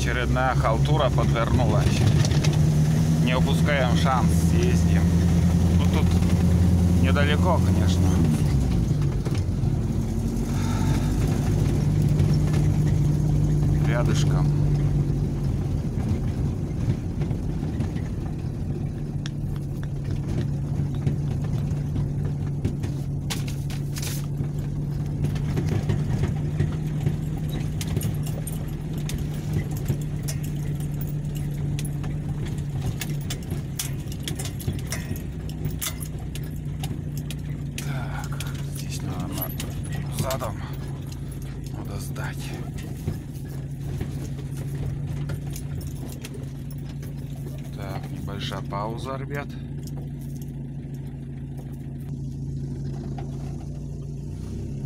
Очередная халтура подвернулась. Не упускаем шанс, съездим. Ну тут недалеко, конечно. Рядышком. Задом надо сдать. Так, небольшая пауза, ребят.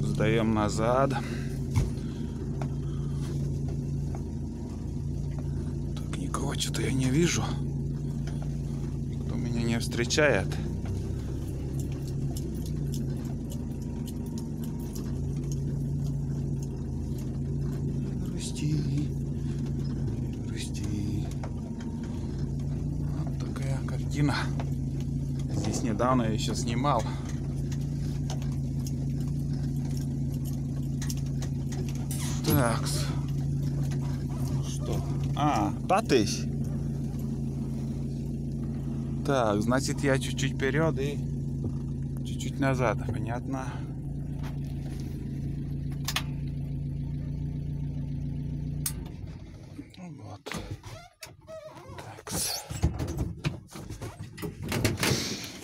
Сдаем назад. Так, никого что-то я не вижу. Никто меня не встречает. Грусти. Вот такая картина. Здесь недавно я еще снимал. Так. Что? Да ты. Так, значит я чуть-чуть вперед и чуть-чуть назад. Понятно?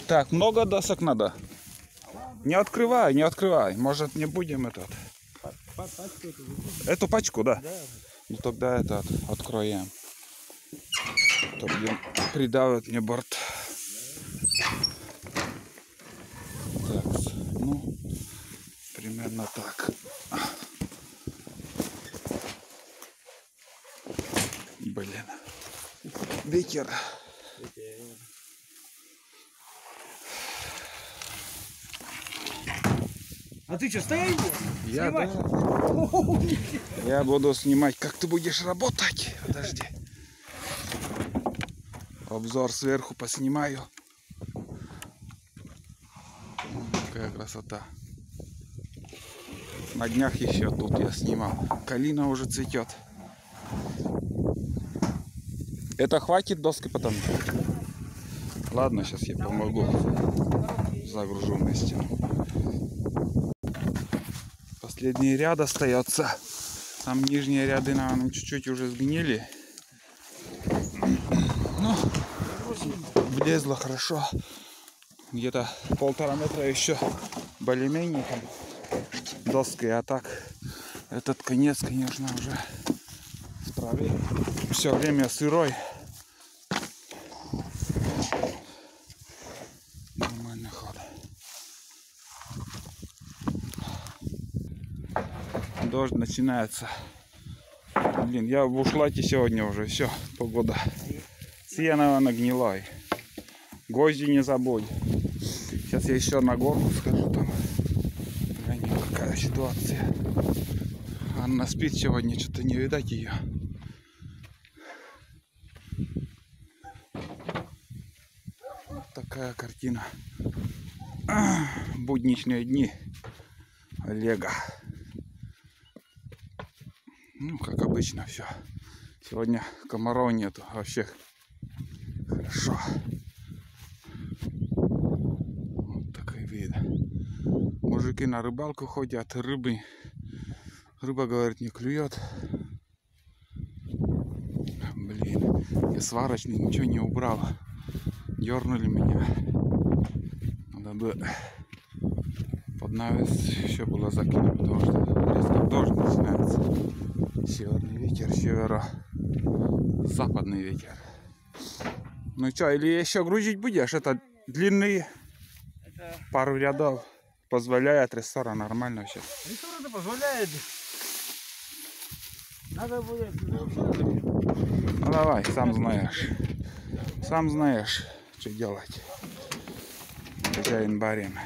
Так, много досок надо. Не открывай, не открывай. Может, не будем этот. Эту пачку, да? Ну тогда этот откроем. Тогда придавит мне борт. Так, ну, примерно так. Блин. Ветер. А ты что, стоишь? Я, да. Я буду снимать, как ты будешь работать. Подожди. Обзор сверху поснимаю. Какая красота. На днях еще тут я снимал. Калина уже цветет. Это хватит доски потом? Ладно, сейчас я помогу. Загружу вместе. Последний ряд остается. Там нижние ряды, наверное, чуть-чуть уже сгнили. Ну, влезло хорошо. Где-то 1,5 метра еще более-менее доской. А так, этот конец, конечно, уже в траве. Все время сырой. Нормальный ход. Дождь начинается. Блин, я в ушлате сегодня уже. Все, погода. Сено нагнилой. Гвозди не забудь. Сейчас я еще на горку скажу там. Какая ситуация. Анна спит сегодня, что-то не видать ее. Вот такая картина. Будничные дни Олега. Ну, как обычно, все. Сегодня комаров нету. Вообще хорошо. Вот такой вид. Мужики на рыбалку ходят, рыба, говорит, не клюет. Блин, я сварочный ничего не убрал. Дернули меня. Надо бы под навес еще было закинуть, потому что резко дождь начинается. Северный ветер, северо-западный ветер. Ну что, или еще грузить будешь? Это длинные, пару рядов позволяет, рессора нормально сейчас. Рессора позволяет. Надо будет. Ну давай, сам знаешь. Сам знаешь, что делать. Хозяин барин.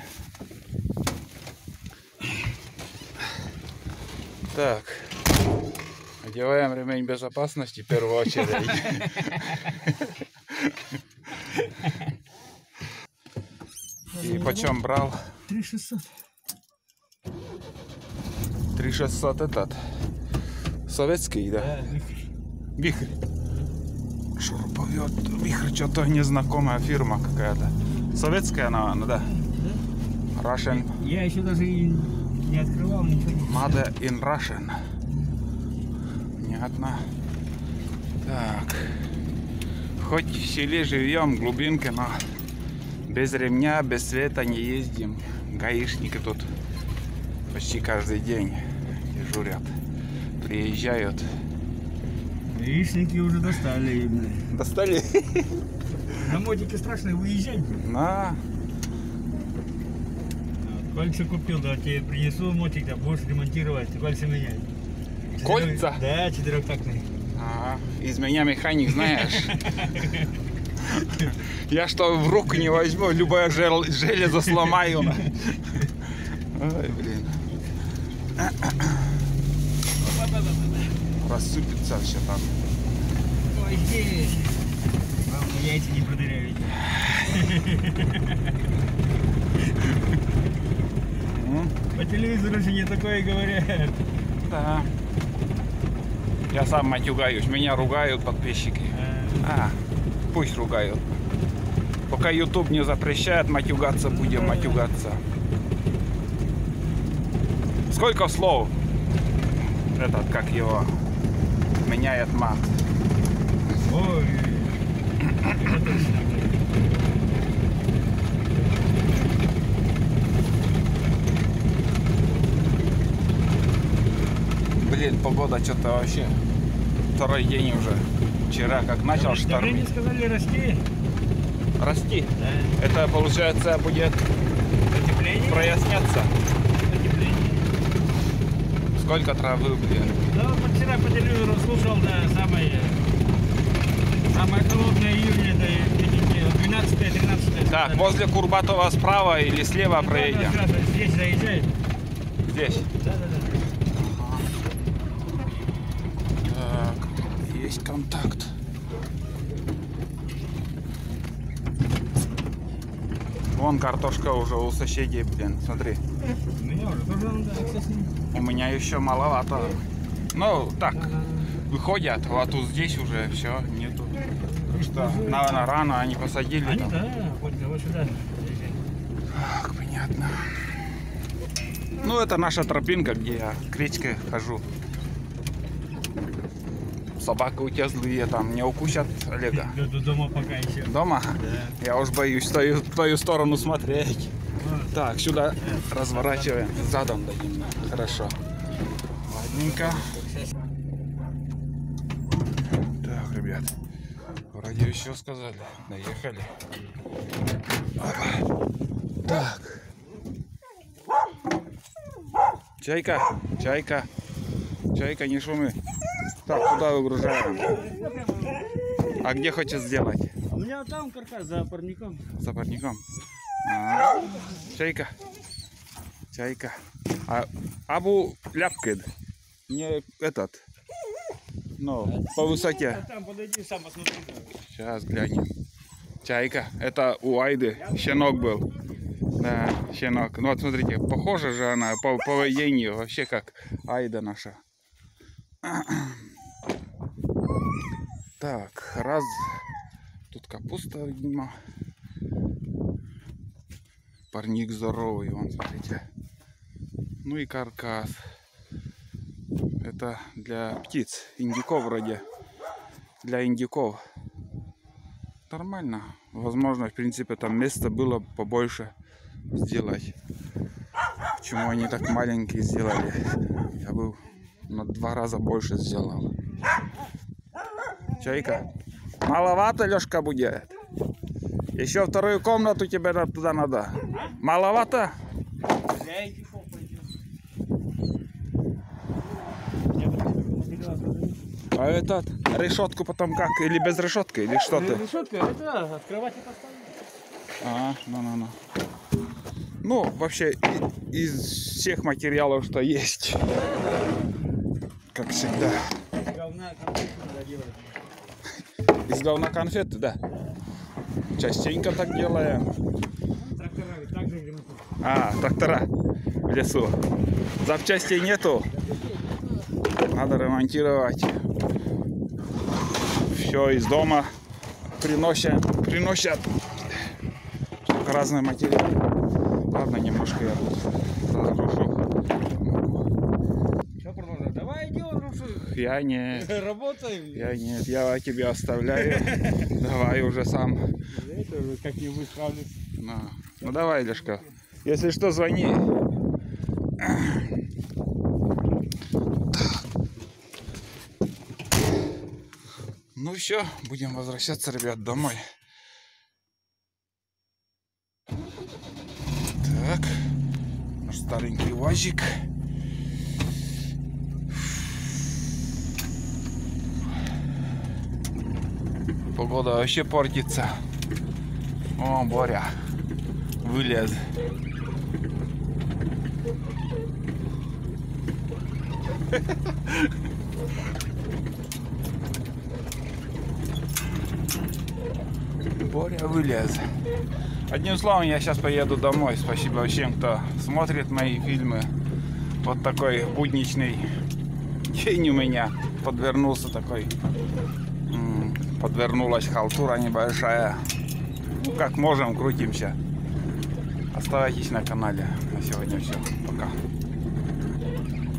Так. Одеваем ремень безопасности в первую очередь. И почем брал? 3600. 3600 этот. Советский, да? Да, Вихрь. Шуруповерт. Вихрь, что-то незнакомая фирма какая-то. Советская, наверное, да? Да. Russian. Я еще даже и не открывал ничего. Made in Russian. Понятно. Так. Хоть в селе живем, глубинке, но без ремня, без света не ездим. Гаишники тут почти каждый день дежурят. Приезжают. Яичники уже достали. Достали? На мотике страшно выезжать. На. Кольца купил, да, тебе принесу мотик, да, будешь ремонтировать, кольца менять. Кольца? Да, четырехтактные. Ага. Из меня механик, знаешь. Я что в руку не возьму, любое железо сломаю. Ой, блин. Рассыпется все там. Ой, здесь. Вам яйца не продырявить. По телевизору же не такое говорят. Да. Я сам матюгаюсь, меня ругают подписчики. Пусть ругают. Пока YouTube не запрещает матюгаться, будем матюгаться. Сколько слов этот, как его, меняет мат? Ой, это точно. Блин, погода что-то вообще второй день уже. Вчера как начал Давление штормить. сказали расти. Расти. Да. Это получается будет Потепление. проясняться. Потепление. Сколько травы, блин. Да, вот вчера по телевизору слушал, да, самое холодное июня, это 12-13. Так, возле Курбатова справа или слева проедем? Здесь заезжает. Здесь. Да. Так, есть контакт. Вон картошка уже у соседей, блин, смотри. У меня уже тоже надо, кстати. У меня еще маловато. Ну, так, выходят, а тут здесь уже все, нету. Так что, наверное, рано они посадили Они, там. да, вот сюда. Так, понятно. Ну, это наша тропинка, где я к речке хожу. Собака у тебя злые, там не укусят Олега. До дома пока еще. Дома? Да. Я уж боюсь в твою сторону смотреть. Так, сюда разворачиваем. Задом дадим. Хорошо. Ладненько. Так, ребят. Вроде все сказали. Доехали. Опа. Так. Чайка, чайка. Чайка, не шуми. Так, куда выгружаем? А где хочешь сделать? У меня там каркас за парником. За парником. Чайка. Чайка. Абу ляпкет. Не этот. Ну, по высоте. Там подойди, сам посмотри. Сейчас глянем. Чайка. Это у Айды щенок был. Да, щенок. Ну вот смотрите, похожа же она по поведению вообще как Айда наша. Так, раз. Тут капуста, видимо. Парник здоровый, вон, смотрите. Ну и каркас. Это для птиц, индюков вроде. Для индюков. Нормально. Возможно, в принципе, там места было побольше сделать. Почему они так маленькие сделали? Я бы на 2 раза больше сделал. Чайка. Маловато, Лешка, будет. Еще вторую комнату тебе туда надо. Маловато? А этот решетку потом как? Или без решетки? Или что ты? Решетка, это открывать и поставить. Ну. Ну, вообще, из всех материалов, что есть, как всегда. говна конфеты надо делать. Из говна конфеты, да. Частенько так делаем. Трактора ведь так же ремонтируют. А, трактора в лесу. Запчастей нету. Надо ремонтировать. Все из дома приносят разные материалы. Ладно, немножко я разрушу. Что продолжать? Давай делай, рушу. Я не... Работаем. Я тебя оставляю. Давай уже сам. Это уже как-нибудь справлюсь. Ну давай, Лешка. Если что, звони. Ну все, будем возвращаться, ребят, домой. Так, наш старенький УАЗик. Погода вообще портится. О, Боря вылез. Боря вылез. Одним словом, я сейчас поеду домой. Спасибо всем, кто смотрит мои фильмы. Вот такой будничный день у меня подвернулся такой. Подвернулась халтура небольшая. Ну, как можем, крутимся. Оставайтесь на канале. На сегодня все. Пока.